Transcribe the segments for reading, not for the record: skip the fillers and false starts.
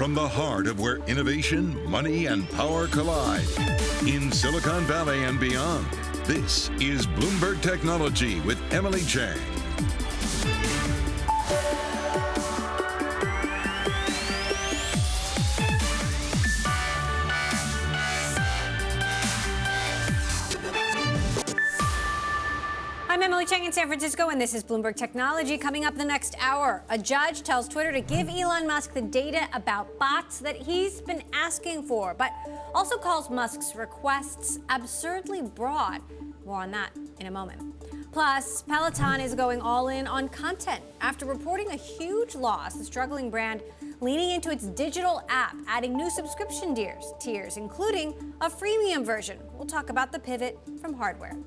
from the heart of where innovation, money, and power collide. In Silicon Valley and beyond, this is Bloomberg Technology with Emily Chang. I'm Emily Chang in San Francisco, and this is Bloomberg Technology. Coming up the next hour, a judge tells Twitter to give Elon Musk the data about bots that he's been asking for, but also calls Musk's requests absurdly broad. More on that in a moment. Plus, Peloton is going all in on content after reporting a huge loss. The struggling brand leaning into its digital app, adding new subscription tiers, including a freemium version. We'll talk about the pivot from hardware.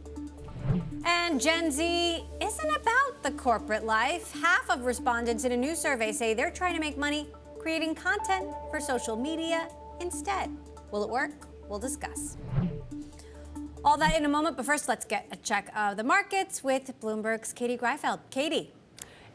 And Gen Z isn't about the corporate life. Half of respondents in a new survey say they're trying to make money creating content for social media instead. Will it work? We'll discuss. All that in a moment, but first let's get a check of the markets with Bloomberg's Katie Greifeld. Katie.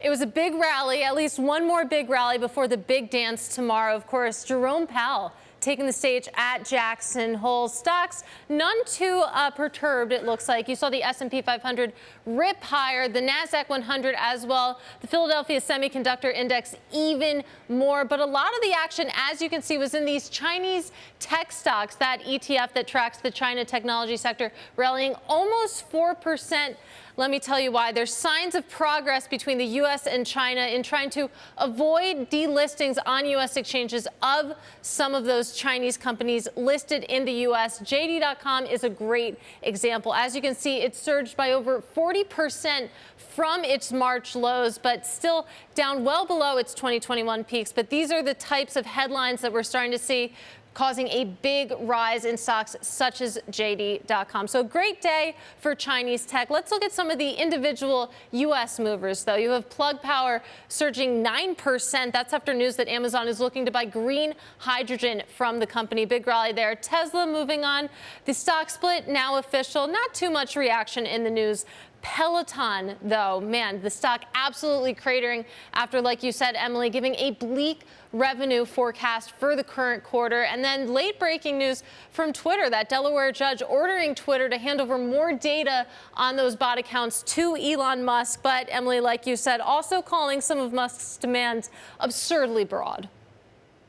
It was a big rally, at least one more big rally before the big dance tomorrow. Of course, Jerome Powell taking the stage at Jackson Hole. Stocks none too perturbed, it looks like. You saw the S&P 500 rip higher, the NASDAQ 100 as well, the Philadelphia Semiconductor Index even more. But a lot of the action, as you can see, was in these Chinese tech stocks, that ETF that tracks the China technology sector, rallying almost 4%. Let me tell you why. There's signs of progress between the U.S. and China in trying to avoid delistings on U.S. exchanges of some of those Chinese companies listed in the U.S. JD.com is a great example. As you can see, it surged by over 40% from its March lows, but still down well below its 2021 peaks. But these are the types of headlines that we're starting to see, causing a big rise in stocks such as JD.com. So a great day for Chinese tech. Let's look at some of the individual U.S. movers, though. You have Plug Power surging 9%. That's after news that Amazon is looking to buy green hydrogen from the company. Big rally there. Tesla moving on. The stock split now official. Not too much reaction in the news. Peloton, though, man, the stock absolutely cratering after, like you said, Emily, giving a bleak revenue forecast for the current quarter. And then late breaking news from Twitter, that Delaware judge ordering Twitter to hand over more data on those bot accounts to Elon Musk. But Emily, like you said, also calling some of Musk's demands absurdly broad.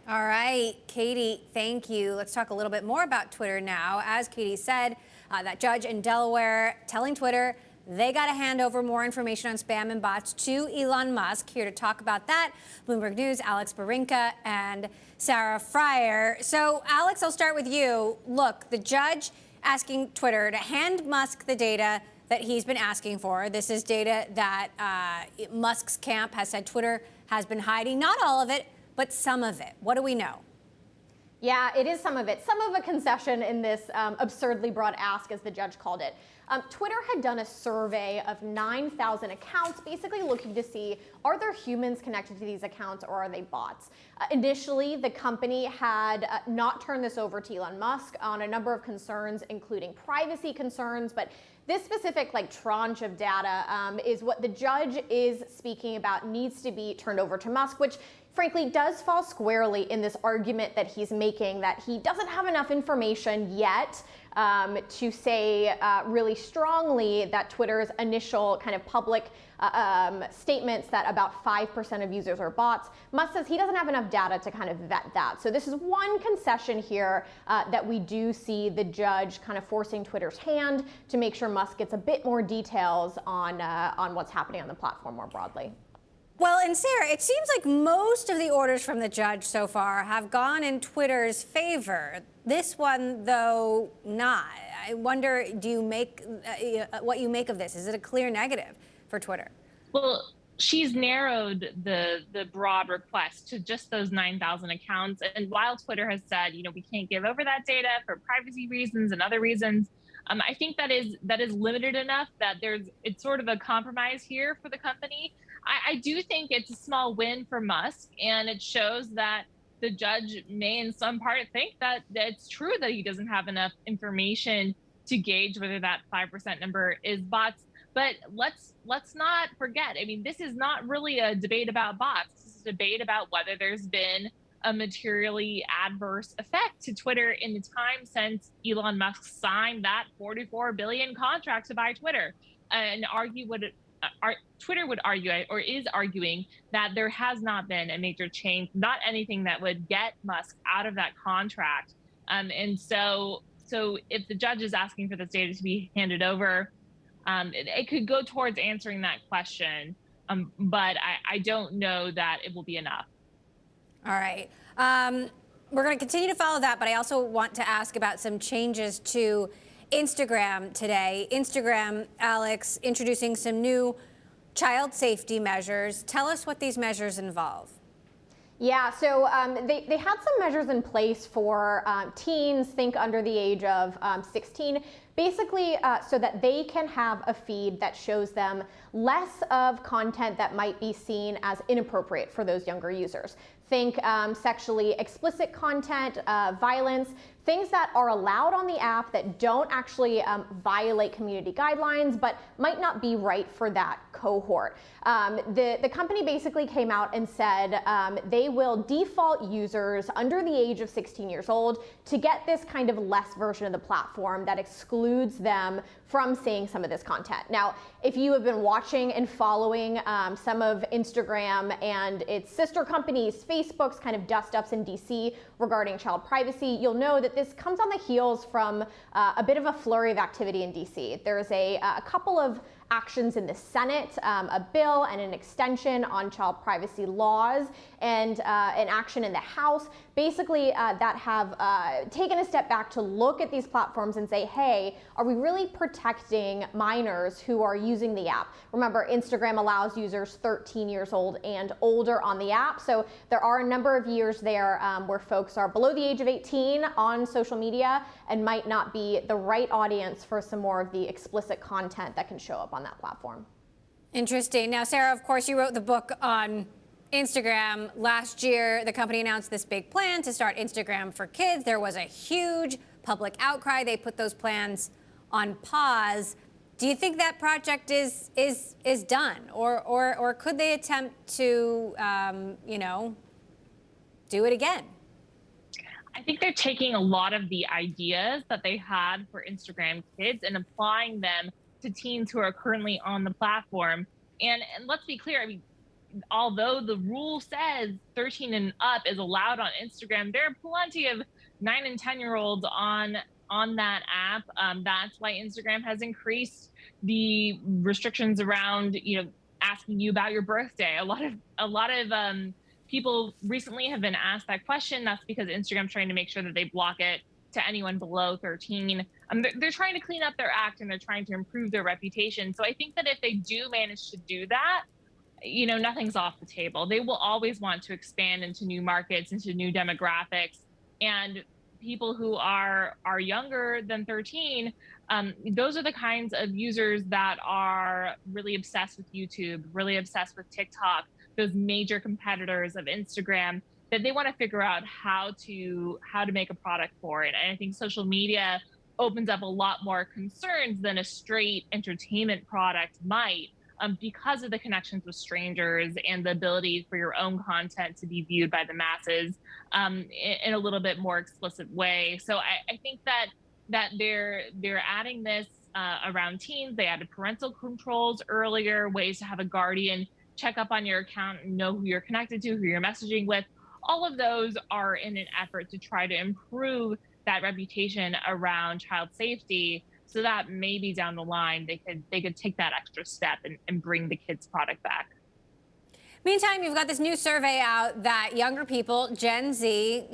All right, Katie, thank you. Let's talk a little bit more about Twitter now. As Katie said, that judge in Delaware telling Twitter they got to hand over more information on spam and bots to Elon Musk. Here to talk about that, Bloomberg News, Alex Barinka and Sarah Fryer. So, Alex, I'll start with you. Look, the judge asking Twitter to hand Musk the data that he's been asking for. This is data that Musk's camp has said Twitter has been hiding. Not all of it, but some of it. What do we know? Yeah, it is some of it. Some of a concession in this absurdly broad ask, as the judge called it. Twitter had done a survey of 9,000 accounts, basically looking to see, are there humans connected to these accounts or are they bots? Initially, the company had not turned this over to Elon Musk on a number of concerns, including privacy concerns, but this specific tranche of data is what the judge is speaking about needs to be turned over to Musk, which frankly does fall squarely in this argument that he's making that he doesn't have enough information yet to say really strongly that Twitter's initial kind of public statements that about 5% of users are bots. Musk says he doesn't have enough data to kind of vet that. So this is one concession here that we do see the judge kind of forcing Twitter's hand to make sure Musk gets a bit more details on what's happening on the platform more broadly. Well, and Sarah, it seems like most of the orders from the judge so far have gone in Twitter's favor. This one, though, not. I wonder, do you make what you make of this? Is it a clear negative for Twitter? Well, she's narrowed the broad request to just those 9,000 accounts. And while Twitter has said, we can't give over that data for privacy reasons and other reasons, I think that is limited enough that it's sort of a compromise here for the company. I do think it's a small win for Musk, and it shows that the judge may in some part think that it's true that he doesn't have enough information to gauge whether that 5% number is bots. But let's not forget, this is not really a debate about bots. This is a debate about whether there's been a materially adverse effect to Twitter in the time since Elon Musk signed that $44 billion contract to buy Twitter. And Twitter would argue, or is arguing, that there has not been a major change, not anything that would get Musk out of that contract. And so if the judge is asking for this data to be handed over, it could go towards answering that question. But I don't know that it will be enough. All right. We're going to continue to follow that, but I also want to ask about some changes to Instagram today. Instagram, Alex, introducing some new child safety measures. Tell us what these measures involve. Yeah, so they had some measures in place for teens, think under the age of 16, basically so that they can have a feed that shows them less of content that might be seen as inappropriate for those younger users. Think sexually explicit content, violence, things that are allowed on the app that don't actually violate community guidelines, but might not be right for that cohort. The company basically came out and said they will default users under the age of 16 years old to get this kind of less version of the platform that excludes them from seeing some of this content. Now, if you have been watching and following some of Instagram and its sister companies, Facebook's kind of dust-ups in DC regarding child privacy, you'll know that this comes on the heels from a bit of a flurry of activity in DC. There's a couple of actions in the Senate, a bill and an extension on child privacy laws, and an action in the House, basically that have taken a step back to look at these platforms and say, hey, are we really protecting minors who are using the app? Remember, Instagram allows users 13 years old and older on the app, so there are a number of years there where folks are below the age of 18 on social media and might not be the right audience for some more of the explicit content that can show up on that platform. Interesting. Now, Sarah, of course, you wrote the book on Instagram. Last year, the company announced this big plan to start Instagram for kids. There was a huge public outcry. They put those plans on pause. Do you think that project is done, or could they attempt to, do it again? I think they're taking a lot of the ideas that they had for Instagram Kids and applying them to teens who are currently on the platform. And let's be clear, I mean, although the rule says 13 and up is allowed on Instagram, there are plenty of 9 and 10-year-olds on that app. That's why Instagram has increased the restrictions around, asking you about your birthday. A lot of people recently have been asked that question. That's because Instagram's trying to make sure that they block it to anyone below 13. They're trying to clean up their act and they're trying to improve their reputation. So I think that if they do manage to do that, nothing's off the table. They will always want to expand into new markets, into new demographics, and people who are younger than 13, those are the kinds of users that are really obsessed with YouTube, really obsessed with TikTok, those major competitors of Instagram, that they want to figure out how to make a product for it. And I think social media opens up a lot more concerns than a straight entertainment product might, because of the connections with strangers and the ability for your own content to be viewed by the masses in a little bit more explicit way. So I think that they're adding this around teens. They added parental controls earlier, ways to have a guardian check up on your account and know who you're connected to, who you're messaging with. All of those are in an effort to try to improve that reputation around child safety, so that maybe down the line they could take that extra step and bring the kids' product back. Meantime, you've got this new survey out that younger people, Gen Z,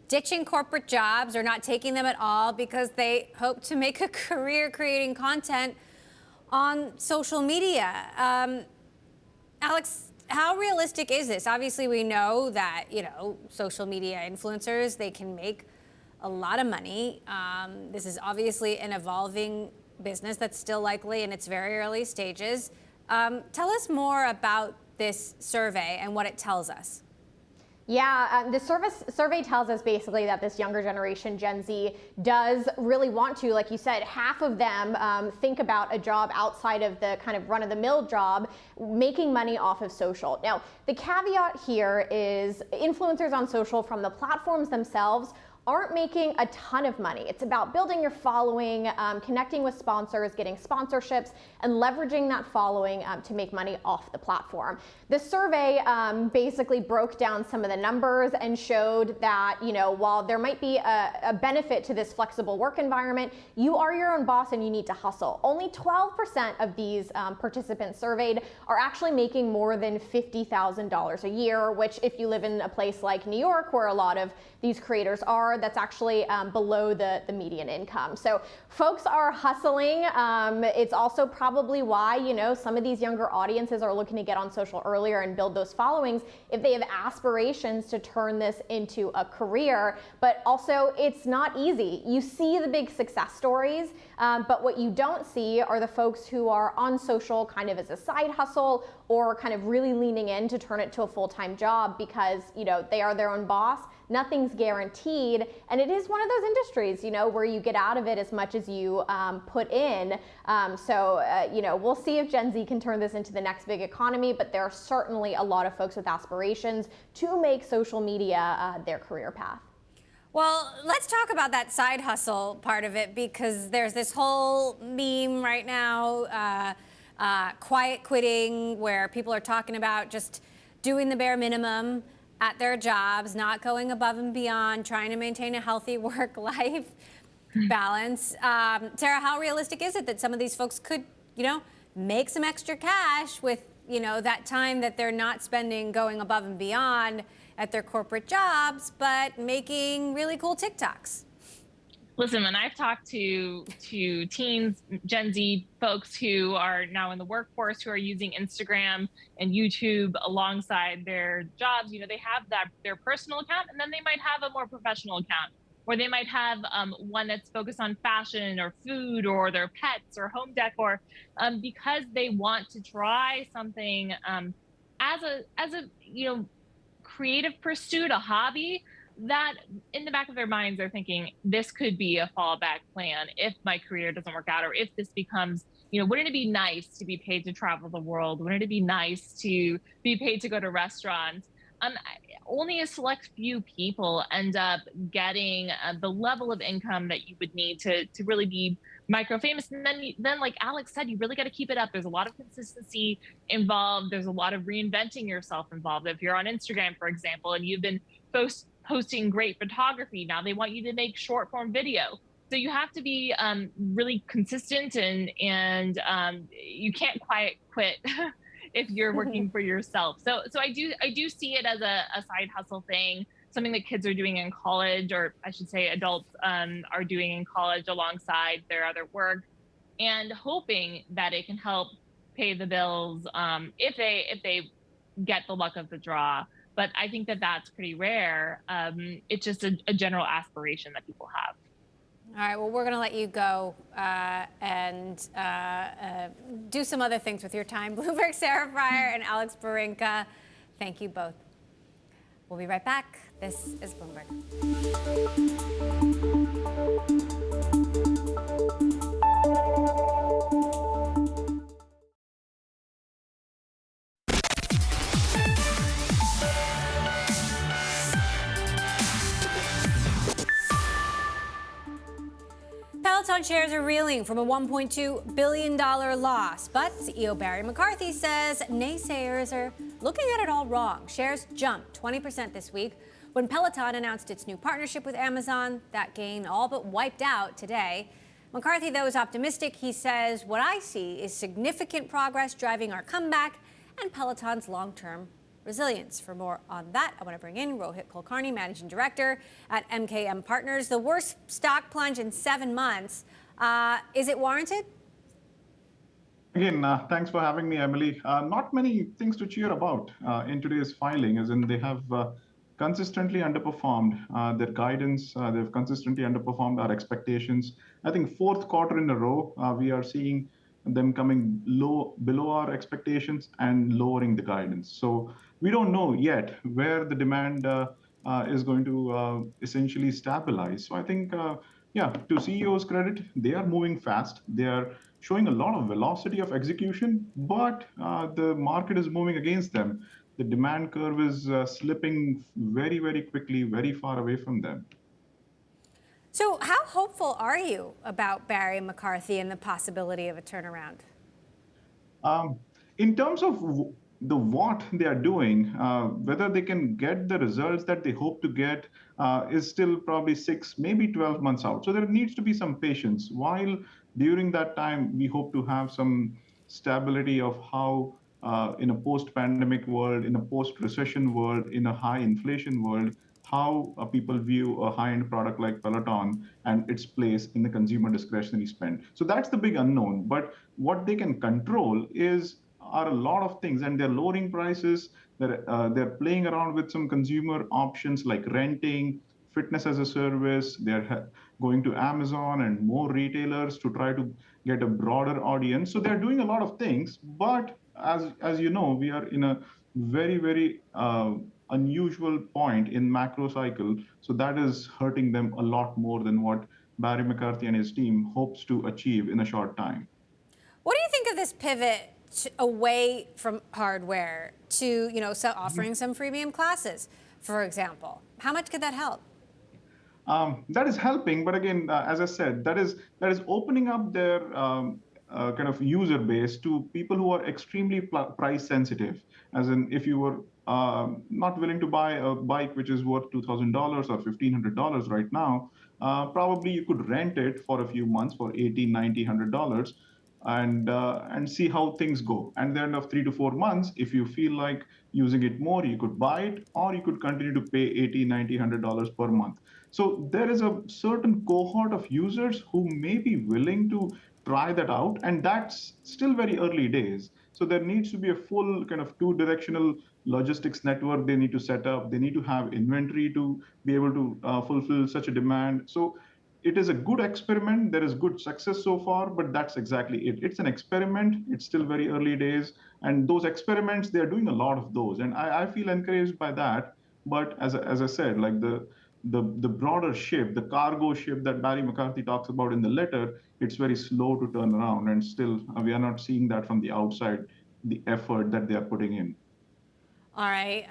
ditching corporate jobs or not taking them at all because they hope to make a career creating content on social media. Alex, how realistic is this? Obviously, we know that, social media influencers, they can make a lot of money. This is obviously an evolving business that's still likely in its very early stages. Tell us more about this survey and what it tells us. Yeah, the survey tells us basically that this younger generation, Gen Z, does really want to, like you said, half of them think about a job outside of the kind of run-of-the-mill job, making money off of social. Now, the caveat here is influencers on social from the platforms themselves aren't making a ton of money. It's about building your following, connecting with sponsors, getting sponsorships, and leveraging that following to make money off the platform. The survey basically broke down some of the numbers and showed that, you know, while there might be a benefit to this flexible work environment, you are your own boss and you need to hustle. Only 12% of these participants surveyed are actually making more than $50,000 a year, which if you live in a place like New York, where a lot of these creators are, that's actually below the median income. So folks are hustling. It's also probably why, you know, some of these younger audiences are looking to get on social earlier and build those followings if they have aspirations to turn this into a career. But also, it's not easy. You see the big success stories, but what you don't see are the folks who are on social kind of as a side hustle or kind of really leaning in to turn it to a full-time job because, you know, they are their own boss. Nothing's guaranteed, and it is one of those industries, you know, where you get out of it as much as you put in. You know, we'll see if Gen Z can turn this into the next big economy, but there are certainly a lot of folks with aspirations to make social media their career path. Well, let's talk about that side hustle part of it, because there's this whole meme right now, quiet quitting, where people are talking about just doing the bare minimum at their jobs, not going above and beyond, trying to maintain a healthy work-life balance. Sarah, how realistic is it that some of these folks could, you know, make some extra cash with, you know, that time that they're not spending going above and beyond at their corporate jobs, but making really cool TikToks? Listen, when I've talked to teens, Gen Z folks who are now in the workforce, who are using Instagram and YouTube alongside their jobs, you know, they have their personal account, and then they might have a more professional account, or they might have one that's focused on fashion or food or their pets or home decor, because they want to try something as a you know, creative pursuit, a hobby, that in the back of their minds they're thinking, this could be a fallback plan if my career doesn't work out, or if this becomes, you know, wouldn't it be nice to be paid to travel the world? Wouldn't it be nice to be paid to go to restaurants? Only a select few people end up getting the level of income that you would need to really be micro famous. And then like Alex said, you really got to keep it up. There's a lot of consistency involved. There's a lot of reinventing yourself involved. If you're on Instagram, for example, and you've been posting great photography, now they want you to make short form video. So you have to be really consistent, and you can't quiet quit if you're working for yourself. So I do see it as a side hustle thing, something that kids are doing in college, or I should say adults are doing in college alongside their other work, and hoping that it can help pay the bills if they get the luck of the draw. But I think that that's pretty rare. It's just a general aspiration that people have. All right, well, we're going to let you go and do some other things with your time. Bloomberg Sarah Frier and Alex Barinka, thank you both. We'll be right back. This is Bloomberg. Peloton shares are reeling from a $1.2 billion loss, but CEO Barry McCarthy says naysayers are looking at it all wrong. Shares jumped 20% this week when Peloton announced its new partnership with Amazon. That gain all but wiped out today. McCarthy, though, is optimistic. He says, what I see is significant progress driving our comeback and Peloton's long-term resilience. For more on that, I want to bring in Rohit Kulkarni, Managing Director at MKM Partners. The worst stock plunge in 7 months. Is it warranted? Again, thanks for having me, Emily. Not many things to cheer about in today's filing, as in they have consistently underperformed their guidance. They've consistently underperformed our expectations. I think fourth quarter in a row, we are seeing them coming below our expectations and lowering the guidance. So we don't know yet where the demand is going to essentially stabilize. So I think, yeah, to CEO's credit, they are moving fast. They are showing a lot of velocity of execution, but the market is moving against them. The demand curve is slipping very, very quickly, very far away from them. So how hopeful are you about Barry McCarthy and the possibility of a turnaround? In terms of what they are doing, whether they can get the results that they hope to get is still probably 6, maybe 12 months out. So there needs to be some patience. While during that time, we hope to have some stability of how in a post-pandemic world, in a post-recession world, in a high inflation world, how people view a high-end product like Peloton and its place in the consumer discretionary spend. So that's the big unknown. But what they can control are a lot of things, and they're lowering prices. They're playing around with some consumer options like renting, fitness as a service. They're going to Amazon and more retailers to try to get a broader audience. So they're doing a lot of things, but as you know, we are in a very, very unusual point in macro cycle. So that is hurting them a lot more than what Barry McCarthy and his team hopes to achieve in a short time. What do you think of this pivot away from hardware to, offering some freemium classes, for example? How much could that help? That is helping, but again, as I said, that is opening up their kind of user base to people who are extremely price sensitive. As in, if you were not willing to buy a bike which is worth $2,000 or $1,500 right now, probably you could rent it for a few months for $80, $90, $100. And see how things go. And at the end of 3 to 4 months, if you feel like using it more, you could buy it, or you could continue to pay $80, $90, $100 per month. So there is a certain cohort of users who may be willing to try that out, and that's still very early days. So there needs to be a full kind of 2-directional logistics network they need to set up. They need to have inventory to be able to fulfill such a demand. So it is a good experiment. There is good success so far, but that's exactly it. It's an experiment. It's still very early days. And those experiments, they're doing a lot of those. And I feel encouraged by that. But as I said, like the broader ship, the cargo ship that Barry McCarthy talks about in the letter, it's very slow to turn around. And still, we are not seeing that from the outside, the effort that they are putting in. All right,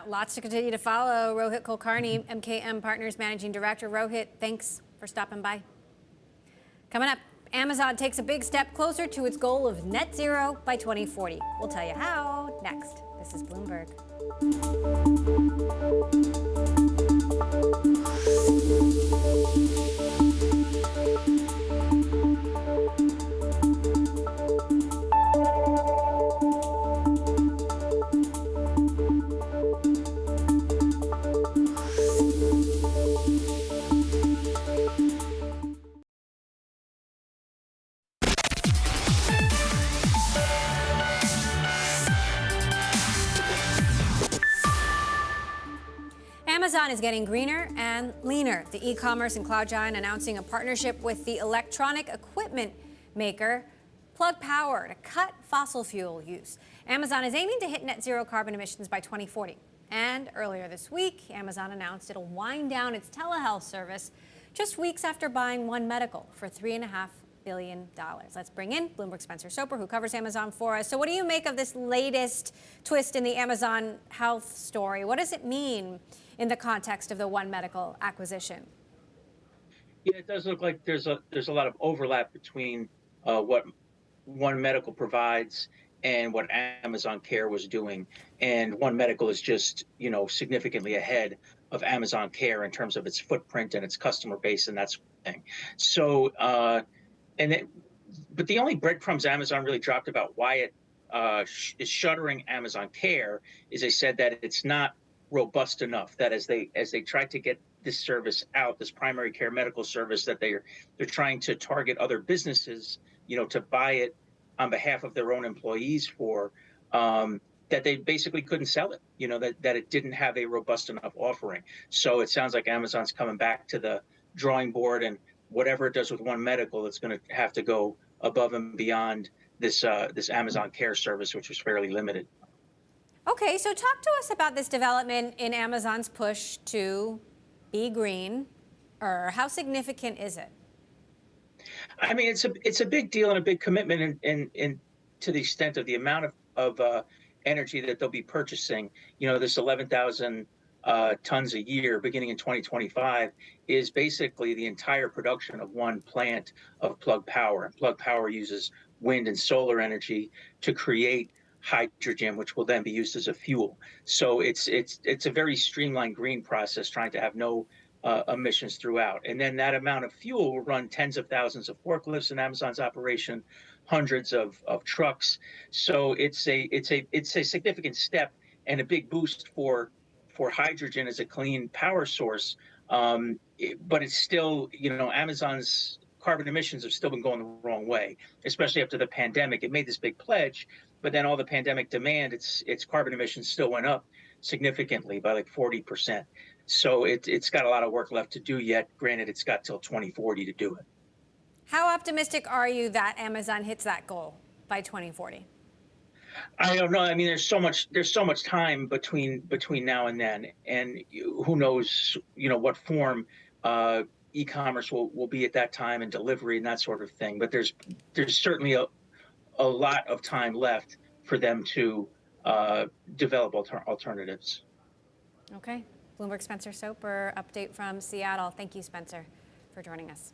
lots to continue to follow. Rohit Kulkarni, MKM Partners Managing Director. Rohit, thanks for stopping by. Coming up, Amazon takes a big step closer to its goal of net zero by 2040. We'll tell you how next. This is Bloomberg. Amazon is getting greener and leaner. The e-commerce and cloud giant announcing a partnership with the electronic equipment maker Plug Power to cut fossil fuel use. Amazon is aiming to hit net zero carbon emissions by 2040. And earlier this week, Amazon announced it'll wind down its telehealth service just weeks after buying One Medical for $3.5 billion. Let's bring in Bloomberg Spencer Soper, who covers Amazon for us. So what do you make of this latest twist in the Amazon health story? What does it mean in the context of the One Medical acquisition? Yeah, it does look like there's a lot of overlap between what One Medical provides and what Amazon Care was doing. And One Medical is just, significantly ahead of Amazon Care in terms of its footprint and its customer base and that sort of thing. So, but the only breadcrumbs Amazon really dropped about why it is shuttering Amazon Care is they said that it's not robust enough, that as they try to get this service out, this primary care medical service, that they're trying to target other businesses, to buy it on behalf of their own employees for, that they basically couldn't sell it, that it didn't have a robust enough offering. So it sounds like Amazon's coming back to the drawing board, and whatever it does with One Medical, it's going to have to go above and beyond this Amazon Care service, which was fairly limited. Okay, so talk to us about this development in Amazon's push to be green, or how significant is it? I mean, it's a big deal and a big commitment in to the extent of the amount of energy that they'll be purchasing. You know, this 11,000 tons a year beginning in 2025 is basically the entire production of one plant of Plug Power. And Plug Power uses wind and solar energy to create hydrogen, which will then be used as a fuel. So it's a very streamlined green process, trying to have no emissions throughout. And then that amount of fuel will run tens of thousands of forklifts in Amazon's operation, hundreds of trucks. So it's a significant step and a big boost for hydrogen as a clean power source. But it's still, you know, Amazon's carbon emissions have still been going the wrong way, especially after the pandemic. It made this big pledge, but then all the pandemic demand, its carbon emissions still went up significantly by like 40%. So it's got a lot of work left to do yet. Granted, it's got till 2040 to do it. How optimistic are you that Amazon hits that goal by 2040? I don't know. I mean, there's so much time between now and then, and who knows, you know, what form e-commerce will be at that time, and delivery and that sort of thing. But there's certainly a lot of time left for them to develop alternatives. Okay. Bloomberg Spencer Soper, update from Seattle. Thank you, Spencer, for joining us.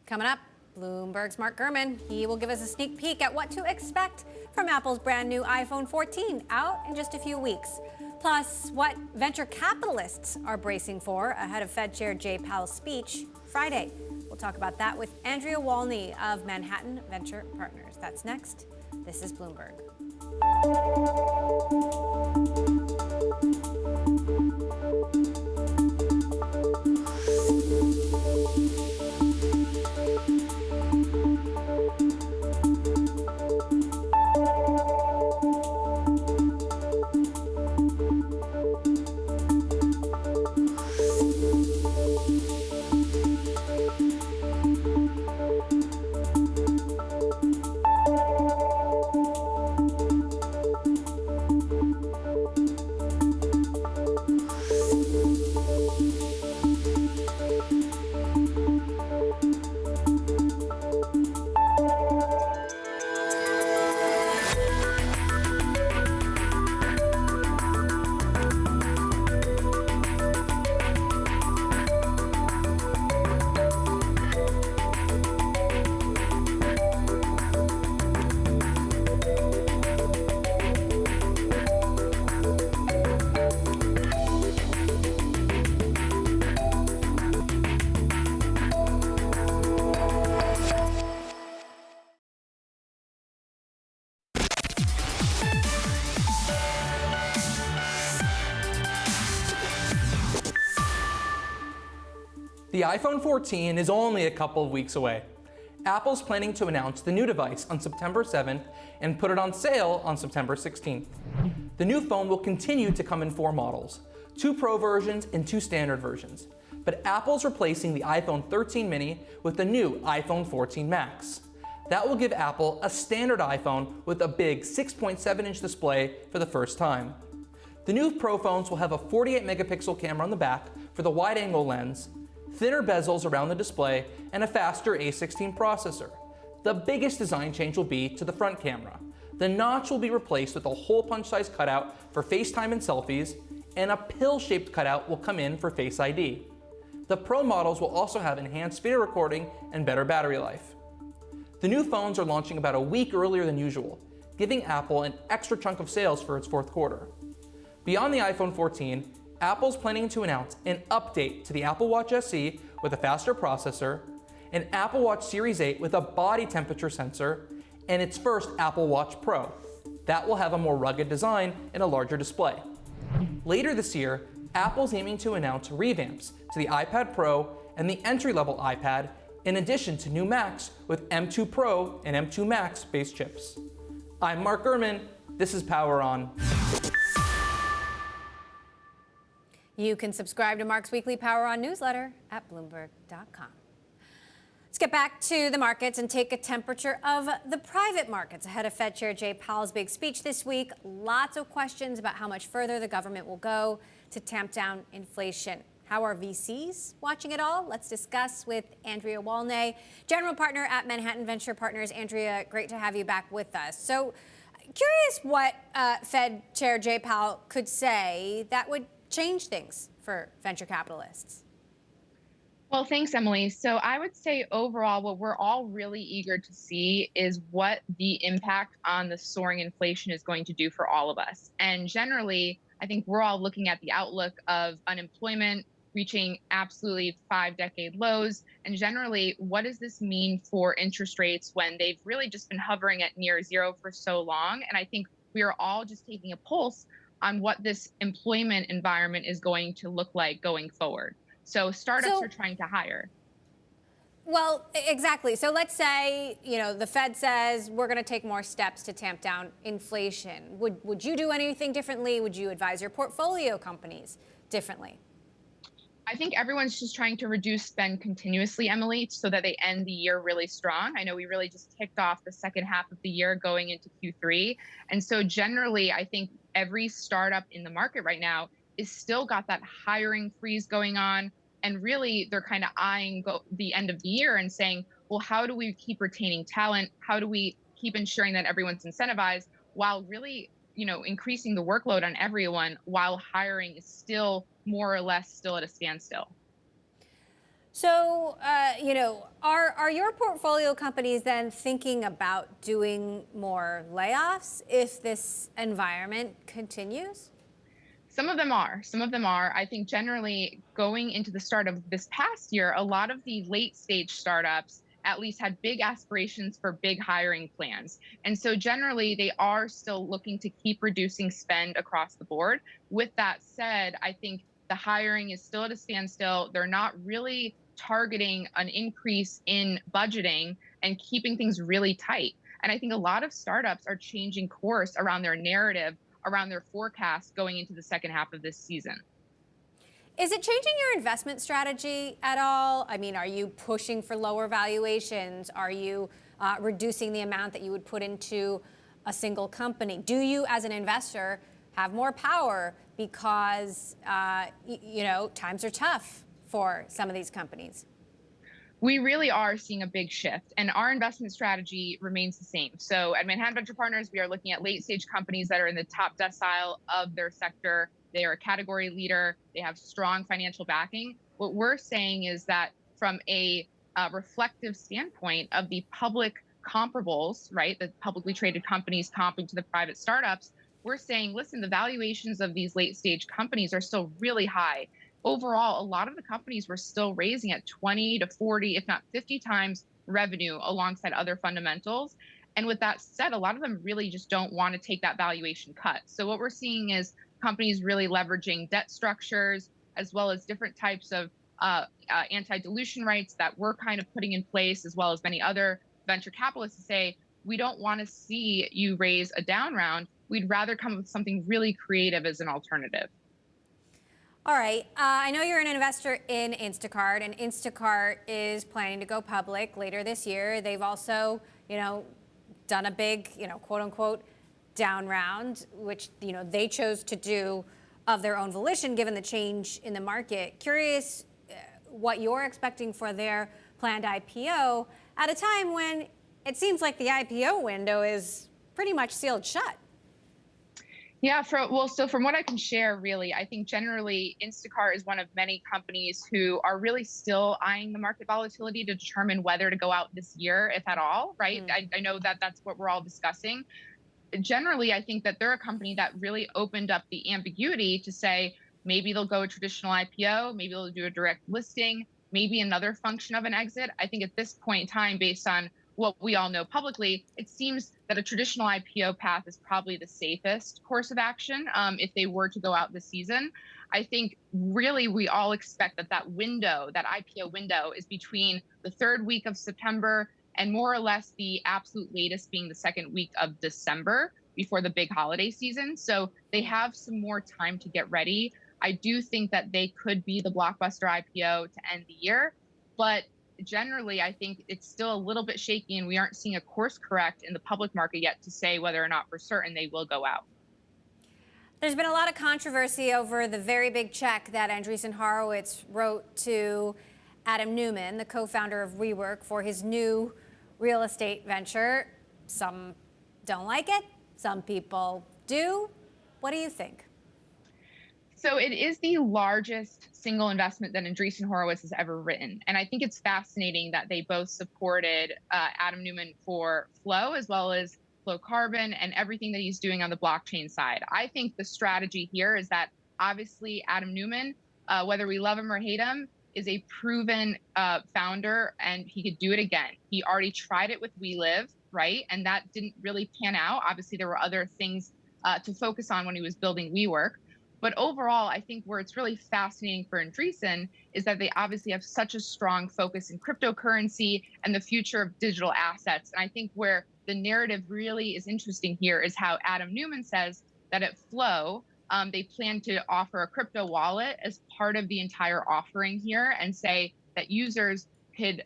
Coming up, Bloomberg's Mark Gurman. He will give us a sneak peek at what to expect from Apple's brand new iPhone 14, out in just a few weeks. Plus, what venture capitalists are bracing for ahead of Fed Chair Jay Powell's speech Friday. We'll talk about that with Andrea Walney of Manhattan Venture Partners. That's next. This is Bloomberg. The iPhone 14 is only a couple of weeks away. Apple's planning to announce the new device on September 7th and put it on sale on September 16th. The new phone will continue to come in 4 models, 2 Pro versions and 2 standard versions. But Apple's replacing the iPhone 13 mini with the new iPhone 14 Max. That will give Apple a standard iPhone with a big 6.7-inch display for the first time. The new Pro phones will have a 48-megapixel camera on the back for the wide-angle lens, thinner bezels around the display, and a faster A16 processor. The biggest design change will be to the front camera. The notch will be replaced with a hole punch-sized cutout for FaceTime and selfies, and a pill-shaped cutout will come in for Face ID. The Pro models will also have enhanced video recording and better battery life. The new phones are launching about a week earlier than usual, giving Apple an extra chunk of sales for its fourth quarter. Beyond the iPhone 14, Apple's planning to announce an update to the Apple Watch SE with a faster processor, an Apple Watch Series 8 with a body temperature sensor, and its first Apple Watch Pro. That will have a more rugged design and a larger display. Later this year, Apple's aiming to announce revamps to the iPad Pro and the entry-level iPad, in addition to new Macs with M2 Pro and M2 Max based chips. I'm Mark Gurman. This is Power On. You can subscribe to Mark's weekly Power On newsletter at Bloomberg.com. Let's get back to the markets and take a temperature of the private markets ahead of Fed Chair Jay Powell's big speech this week. Lots of questions about how much further the government will go to tamp down inflation. How are VCs watching it all? Let's discuss with Andrea Walney, general partner at Manhattan Venture Partners. Andrea, great to have you back with us. So, curious what Fed Chair Jay Powell could say that would change things for venture capitalists. Well, thanks, Emily. So I would say overall, what we're all really eager to see is what the impact on the soaring inflation is going to do for all of us. And generally, I think we're all looking at the outlook of unemployment reaching absolutely 5-decade lows. And generally, what does this mean for interest rates when they've really just been hovering at near zero for so long? And I think we are all just taking a pulse on what this employment environment is going to look like going forward. So startups are trying to hire. Well, exactly. So let's say, the Fed says we're going to take more steps to tamp down inflation. Would you do anything differently? Would you advise your portfolio companies differently? I think everyone's just trying to reduce spend continuously, Emily, so that they end the year really strong. I know we really just kicked off the second half of the year going into Q3. And so generally, I think every startup in the market right now is still got that hiring freeze going on. And really, they're kind of eyeing the end of the year and saying, well, how do we keep retaining talent? How do we keep ensuring that everyone's incentivized while really, increasing the workload on everyone while hiring is still more or less still at a standstill? So, are your portfolio companies then thinking about doing more layoffs if this environment continues? Some of them are. I think generally going into the start of this past year, a lot of the late stage startups at least had big aspirations for big hiring plans. And so generally they are still looking to keep reducing spend across the board. With that said, I think the hiring is still at a standstill. They're not really targeting an increase in budgeting and keeping things really tight. And I think a lot of startups are changing course around their narrative, around their forecast going into the second half of this season. Is it changing your investment strategy at all? I mean, are you pushing for lower valuations? Are you reducing the amount that you would put into a single company? Do you, as an investor, have more power because, times are tough for some of these companies? We really are seeing a big shift, and our investment strategy remains the same. So at Manhattan Venture Partners, we are looking at late stage companies that are in the top decile of their sector. They are a category leader. They have strong financial backing. What we're saying is that from a reflective standpoint of the public comparables, right, the publicly traded companies comping to the private startups, we're saying, listen, the valuations of these late stage companies are still really high. Overall, a lot of the companies were still raising at 20 to 40, if not 50 times revenue alongside other fundamentals. And with that said, a lot of them really just don't want to take that valuation cut. So what we're seeing is companies really leveraging debt structures, as well as different types of anti-dilution rights that we're kind of putting in place, as well as many other venture capitalists to say, we don't want to see you raise a down round. We'd rather come up with something really creative as an alternative. All right. I know you're an investor in Instacart, and Instacart is planning to go public later this year. They've also, done a big, quote unquote, down round, which, they chose to do of their own volition, given the change in the market. Curious what you're expecting for their planned IPO at a time when it seems like the IPO window is pretty much sealed shut. Yeah, so from what I can share, really, I think generally Instacart is one of many companies who are really still eyeing the market volatility to determine whether to go out this year, if at all, right? I know that that's what we're all discussing. Generally, I think that they're a company that really opened up the ambiguity to say, maybe they'll go a traditional IPO, maybe they'll do a direct listing, maybe another function of an exit. I think at this point in time, based on what we all know publicly, it seems that a traditional IPO path is probably the safest course of action if they were to go out this season. I think really we all expect that window, that IPO window, is between the third week of September and more or less the absolute latest being the second week of December before the big holiday season. So they have some more time to get ready. I do think that they could be the blockbuster IPO to end the year, but generally, I think it's still a little bit shaky, and we aren't seeing a course correct in the public market yet to say whether or not for certain they will go out. There's been a lot of controversy over the very big check that Andreessen Horowitz wrote to Adam Neumann, the co-founder of WeWork, for his new real estate venture. Some don't like it. Some people do. What do you think? So it is the largest single investment that Andreessen Horowitz has ever written. And I think it's fascinating that they both supported Adam Neumann for Flow, as well as Flow Carbon and everything that he's doing on the blockchain side. I think the strategy here is that obviously Adam Neumann, whether we love him or hate him, is a proven founder, and he could do it again. He already tried it with WeLive, right? And that didn't really pan out. Obviously, there were other things to focus on when he was building WeWork. But overall, I think where it's really fascinating for Andreessen is that they obviously have such a strong focus in cryptocurrency and the future of digital assets. And I think where the narrative really is interesting here is how Adam Neumann says that at Flow, they plan to offer a crypto wallet as part of the entire offering here, and say that users could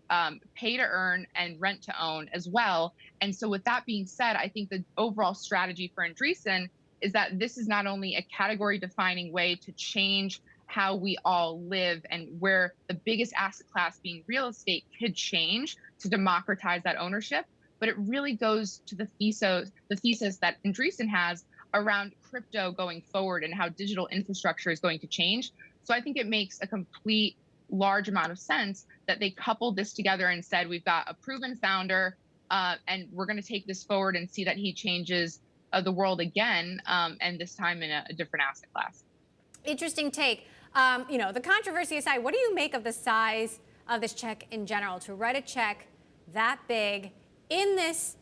pay to earn and rent to own as well. And so with that being said, I think the overall strategy for Andreessen is that this is not only a category defining way to change how we all live and where the biggest asset class being real estate could change to democratize that ownership, but it really goes to the thesis that Andreessen has around crypto going forward and how digital infrastructure is going to change. So I think it makes a complete large amount of sense that they coupled this together and said, we've got a proven founder and we're going to take this forward and see that he changes the world again, and this time in a different asset class. Interesting take. The controversy aside, what do you make of the size of this check in general? To write a check that big in this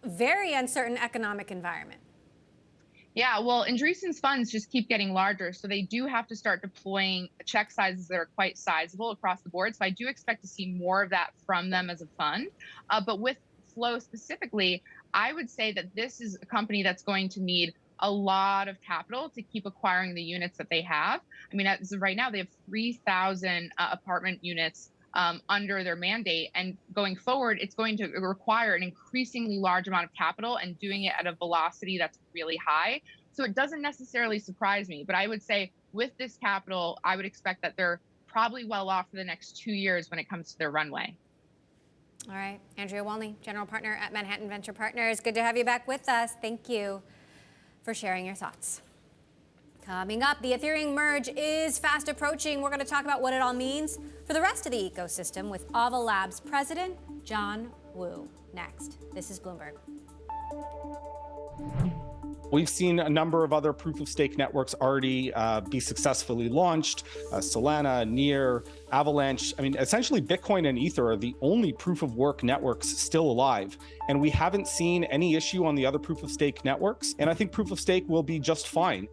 very uncertain economic environment? Yeah, well, Andreessen's funds just keep getting larger, so they do have to start deploying check sizes that are quite sizable across the board. So I do expect to see more of that from them as a fund. But with Flow specifically, I would say that this is a company that's going to need a lot of capital to keep acquiring the units that they have. I mean, as of right now, they have 3,000 apartment units under their mandate. And going forward, it's going to require an increasingly large amount of capital and doing it at a velocity that's really high. So it doesn't necessarily surprise me. But I would say with this capital, I would expect that they're probably well off for the next 2 years when it comes to their runway. All right. Andrea Wolny, General Partner at Manhattan Venture Partners. Good to have you back with us. Thank you for sharing your thoughts. Coming up, the Ethereum merge is fast approaching. We're going to talk about what it all means for the rest of the ecosystem with Ava Labs President John Wu. Next, this is Bloomberg. We've seen a number of other proof-of-stake networks already be successfully launched. Solana, Near, Avalanche. I mean, essentially Bitcoin and Ether are the only proof-of-work networks still alive. And we haven't seen any issue on the other proof-of-stake networks. And I think proof-of-stake will be just fine.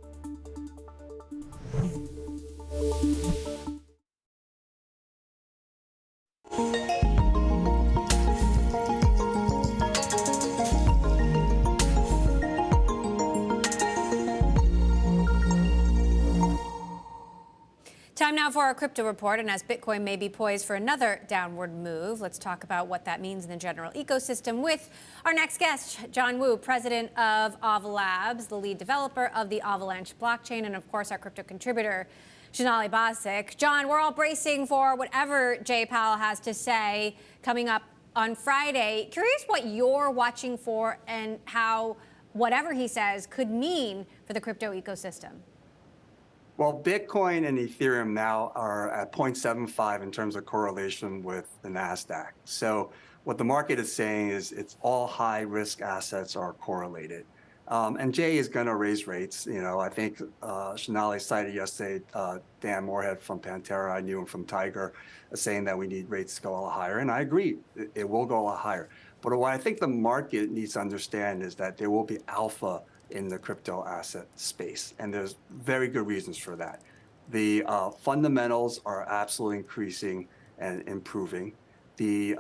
Time now for our crypto report, and as Bitcoin may be poised for another downward move, let's talk about what that means in the general ecosystem with our next guest, John Wu, president of Ava Labs, the lead developer of the Avalanche blockchain, and of course our crypto contributor, Sonali Basak. John, we're all bracing for whatever Jay Powell has to say coming up on Friday. Curious what you're watching for and how whatever he says could mean for the crypto ecosystem. Well, Bitcoin and Ethereum now are at 0.75 in terms of correlation with the NASDAQ. So what the market is saying is it's all high-risk assets are correlated. And Jay is going to raise rates. You know, I think Sonali cited yesterday Dan Moorhead from Pantera, I knew him from Tiger, saying that we need rates to go a lot higher. And I agree, it will go a lot higher. But what I think the market needs to understand is that there will be alpha in the crypto asset space. And there's very good reasons for that. The fundamentals are absolutely increasing and improving. The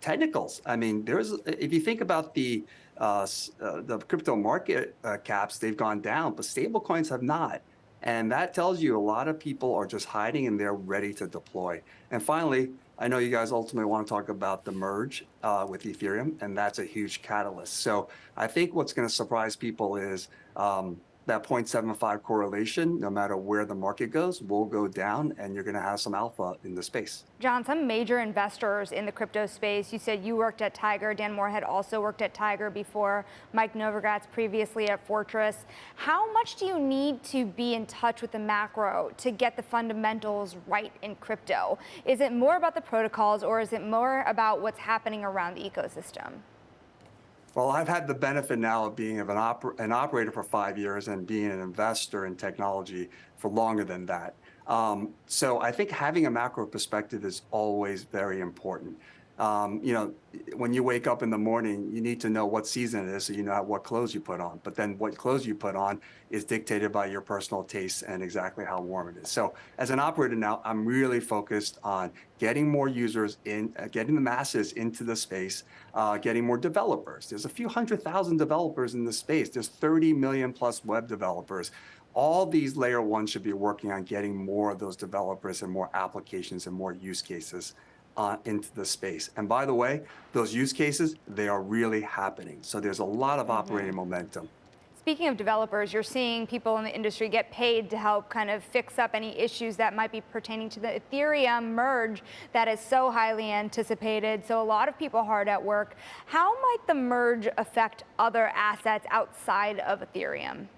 technicals, I mean, if you think about the crypto market caps, they've gone down, but stable coins have not. And that tells you a lot of people are just hiding and they're ready to deploy. And finally, I know you guys ultimately want to talk about the merge with Ethereum, and that's a huge catalyst. So I think what's going to surprise people is that 0.75 correlation, no matter where the market goes, will go down, and you're going to have some alpha in the space. John, some major investors in the crypto space, you said you worked at Tiger, Dan Moorhead also worked at Tiger before, Mike Novogratz previously at Fortress. How much do you need to be in touch with the macro to get the fundamentals right in crypto? Is it more about the protocols, or is it more about what's happening around the ecosystem? Well, I've had the benefit now of being an operator for 5 years and being an investor in technology for longer than that. So I think having a macro perspective is always very important. When you wake up in the morning, you need to know what season it is so you know what clothes you put on. But then what clothes you put on is dictated by your personal tastes and exactly how warm it is. So as an operator now, I'm really focused on getting more users in, getting the masses into the space, getting more developers. There's a few 100,000 developers in the space. There's 30 million plus web developers. All these layer ones should be working on getting more of those developers and more applications and more use cases into the space. And by the way, those use cases, they are really happening. So there's a lot of operating momentum. Speaking of developers, you're seeing people in the industry get paid to help kind of fix up any issues that might be pertaining to the Ethereum merge that is so highly anticipated. So a lot of people hard at work. How might the merge affect other assets outside of Ethereum?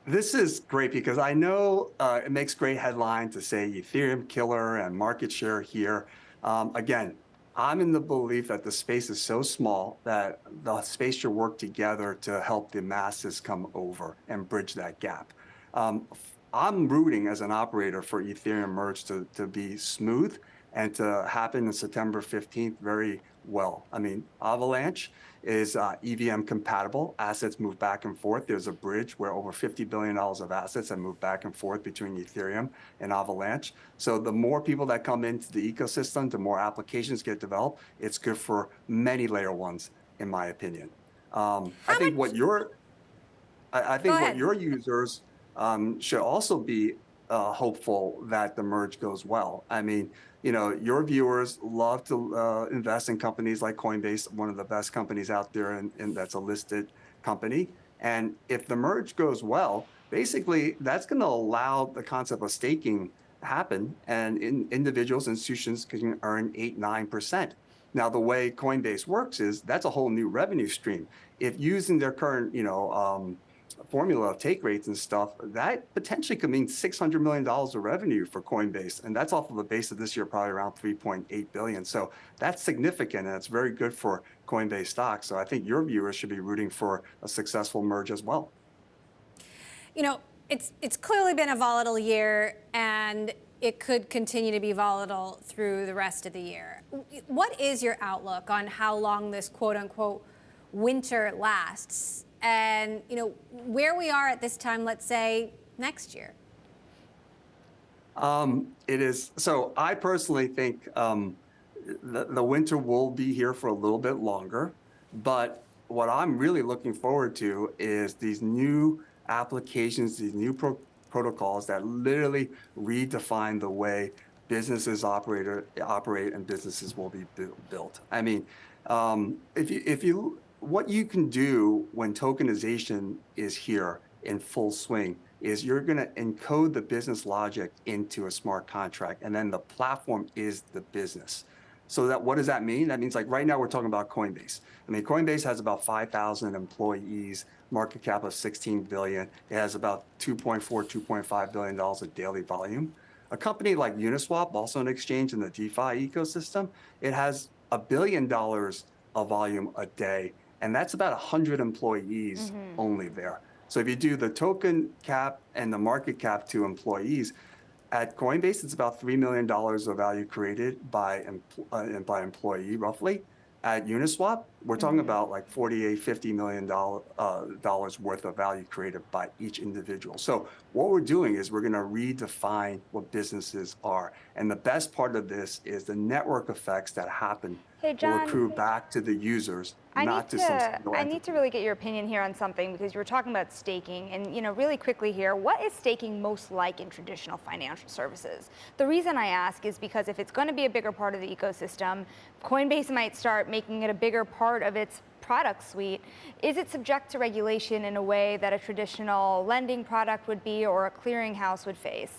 This is great because I know it makes great headline to say Ethereum killer and market share here. Again, I'm in the belief that the space is so small that the space should work together to help the masses come over and bridge that gap. I'm rooting as an operator for Ethereum merge to be smooth and to happen on September 15th very well. I mean, Avalanche is EVM compatible. Assets move back and forth. There's a bridge where over $50 billion of assets have moved back and forth between Ethereum and Avalanche. So the more people that come into the ecosystem, the more applications get developed. It's good for many layer ones, in my opinion. I think what your users should also be hopeful that the merge goes well. I mean, your viewers love to invest in companies like Coinbase, one of the best companies out there, and that's a listed company. And if the merge goes well, basically that's going to allow the concept of staking happen, and individuals, institutions can earn 8-9%. Now, the way Coinbase works is that's a whole new revenue stream. If using their current, formula of take rates and stuff, that potentially could mean $600 million of revenue for Coinbase. And that's off of a base of this year, probably around 3.8 billion. So that's significant, and it's very good for Coinbase stock. So I think your viewers should be rooting for a successful merge as well. It's clearly been a volatile year, and it could continue to be volatile through the rest of the year. What is your outlook on how long this quote unquote winter lasts? And where we are at this time, let's say next year. It is. So I personally think the winter will be here for a little bit longer. But what I'm really looking forward to is these new applications, these new protocols that literally redefine the way businesses operate and businesses will be built. I mean, what you can do when tokenization is here in full swing is you're going to encode the business logic into a smart contract, and then the platform is the business. So what does that mean? That means, like, right now we're talking about Coinbase. I mean, Coinbase has about 5,000 employees, market cap of 16 billion. It has about $2.5 billion of daily volume. A company like Uniswap, also an exchange in the DeFi ecosystem, it has $1 billion of volume a day. And that's about 100 employees only there. So if you do the token cap and the market cap to employees, at Coinbase, it's about $3 million of value created by employee, roughly. At Uniswap, we're talking about like $50 million worth of value created by each individual. So what we're doing is we're going to redefine what businesses are. And the best part of this is the network effects that happen will accrue back to the users not to some single I entity. need to really get your opinion here on something, because you were talking about staking, and really quickly here, what is staking most like in traditional financial services? The reason I ask is because if it's going to be a bigger part of the ecosystem, Coinbase might start making it a bigger part of its product suite. Is it subject to regulation in a way that a traditional lending product would be, or a clearinghouse would face?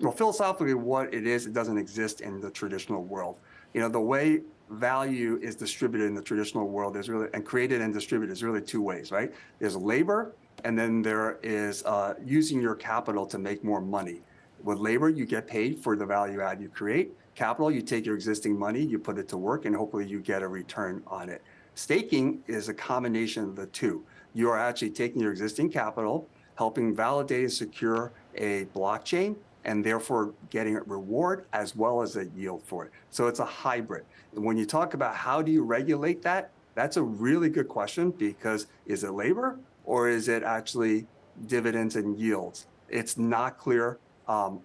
Well, philosophically, what it is, it doesn't exist in the traditional world. The way value is distributed in the traditional world is really, and created and distributed is really two ways, right? There's labor, and then there is using your capital to make more money. With labor, you get paid for the value add you create. Capital, you take your existing money, you put it to work, and hopefully you get a return on it. Staking is a combination of the two. You are actually taking your existing capital, helping validate and secure a blockchain, and therefore getting a reward as well as a yield for it. So it's a hybrid. And when you talk about how do you regulate that, that's a really good question, because is it labor or is it actually dividends and yields? It's not clear.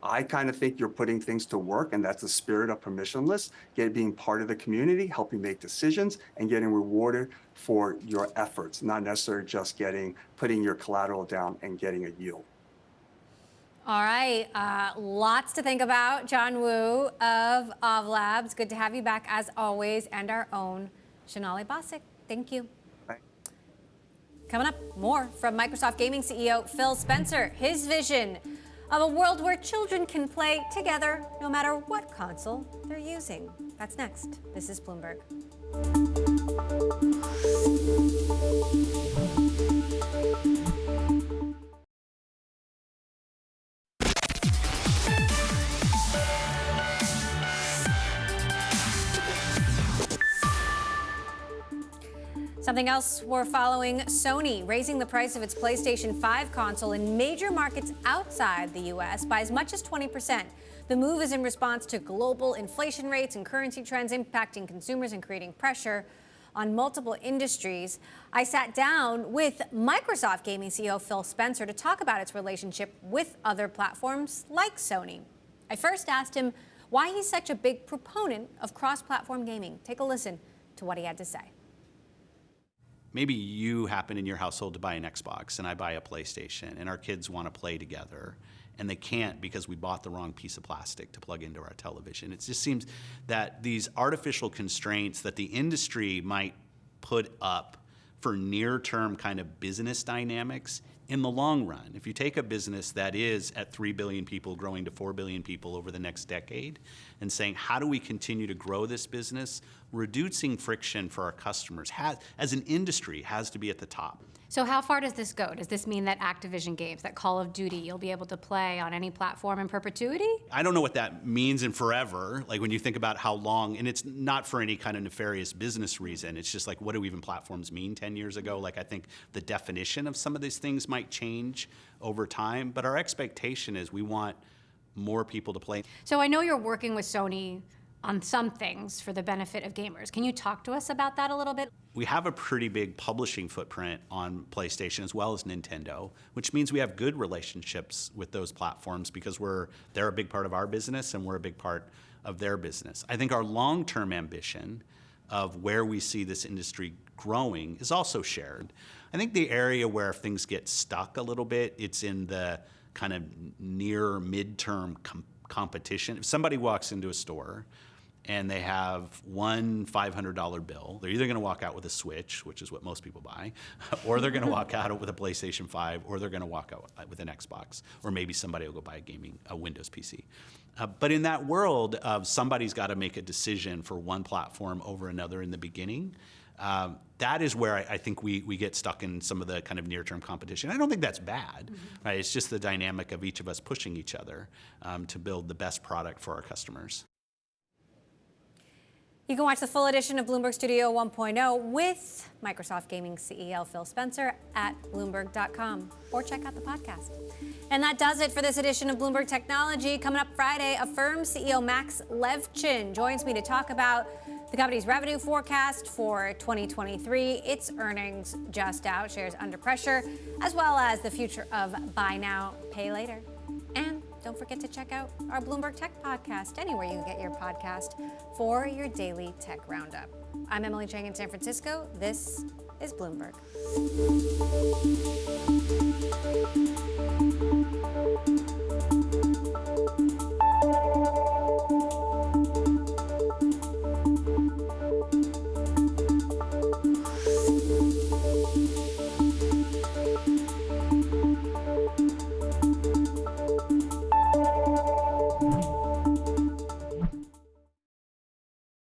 I kind of think you're putting things to work, and that's the spirit of permissionless, being part of the community, helping make decisions, and getting rewarded for your efforts, not necessarily just putting your collateral down and getting a yield. All right, lots to think about. John Wu of Labs, good to have you back as always, and our own Sonali Basak. Thank you. Bye. Coming up, more from Microsoft Gaming CEO Phil Spencer. His vision of a world where children can play together no matter what console they're using. That's next. This is Bloomberg. Something else we're following, Sony raising the price of its PlayStation 5 console in major markets outside the US by as much as 20%. The move is in response to global inflation rates and currency trends impacting consumers and creating pressure on multiple industries. I sat down with Microsoft Gaming CEO Phil Spencer to talk about its relationship with other platforms like Sony. I first asked him why he's such a big proponent of cross-platform gaming. Take a listen to what he had to say. Maybe you happen in your household to buy an Xbox and I buy a PlayStation, and our kids want to play together and they can't because we bought the wrong piece of plastic to plug into our television. It just seems that these artificial constraints that the industry might put up for near-term kind of business dynamics, in the long run, if you take a business that is at 3 billion people growing to 4 billion people over the next decade and saying, how do we continue to grow this business, reducing friction for our customers as an industry has to be at the top. So how far does this go? Does this mean that Activision games, that Call of Duty, you'll be able to play on any platform in perpetuity? I don't know what that means in forever. Like when you think about how long, and it's not for any kind of nefarious business reason. It's just like, what do even platforms mean 10 years ago? Like I think the definition of some of these things might change over time, but our expectation is we want more people to play. So I know you're working with Sony on some things for the benefit of gamers. Can you talk to us about that a little bit? We have a pretty big publishing footprint on PlayStation as well as Nintendo, which means we have good relationships with those platforms because they're a big part of our business and we're a big part of their business. I think our long-term ambition of where we see this industry growing is also shared. I think the area where things get stuck a little bit, it's in the kind of near midterm competition. If somebody walks into a store and they have one $500 bill, they're either going to walk out with a Switch, which is what most people buy, or they're going to walk out with a PlayStation 5, or they're going to walk out with an Xbox, or maybe somebody will go buy a Windows PC. But in that world of somebody's got to make a decision for one platform over another in the beginning, that is where I think we get stuck in some of the kind of near-term competition. I don't think that's bad, right? It's just the dynamic of each of us pushing each other to build the best product for our customers. You can watch the full edition of Bloomberg Studio 1.0 with Microsoft Gaming CEO Phil Spencer at Bloomberg.com, or check out the podcast. And that does it for this edition of Bloomberg Technology. Coming up Friday, Affirm CEO Max Levchin joins me to talk about the company's revenue forecast for 2023, its earnings just out, shares under pressure, as well as the future of buy now, pay later. And don't forget to check out our Bloomberg Tech podcast anywhere you get your podcast for your daily tech roundup. I'm Emily Chang in San Francisco. This is Bloomberg.